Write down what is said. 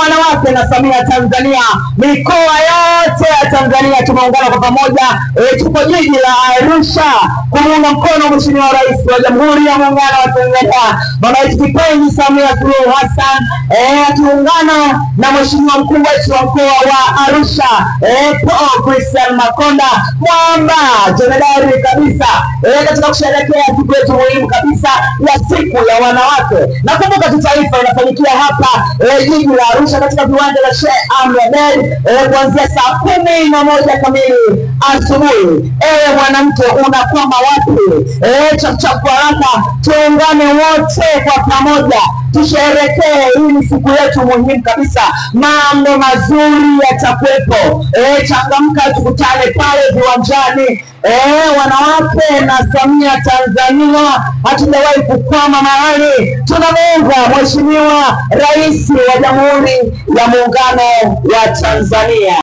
wanawake na Samia Tanzania, mikoa yote ya Tanzania tumeungana kwa pamoja. Tupo jiji la Arusha kumuunga mkono Mheshimiwa Rais wa Jamhuri ya Muungano wa Tanzania, Mama kipenzi Samia Suluhu Hassan, tuungana na Mheshimiwa mkuu wetu wa mkoa wa Arusha, Paul Christian Makonda, mwamba jenerali kabisa, katika kusherehekea siku yetu muhimu kabisa ya siku ya wanawake. Na kumbuka taifa inafanyikia hapa jiji la Arusha katika viwanja vya Sheikh Amri Abeid kuanzia saa 11 kamili asubuhi. Mwanamke unakwama wapi? Chap haraka, tuungane wote kwa pamoja, tusherehekee hii siku yetu muhimu kabisa. Mambo mazuri yatakuwepo. Changamka, tukutane pale viwanjani. Wanawake na Samia Tanzania, hatujawahi kukwama mahali. Tunamuunga Mheshimiwa Rais wa Jamhuri ya Muungano wa Tanzania.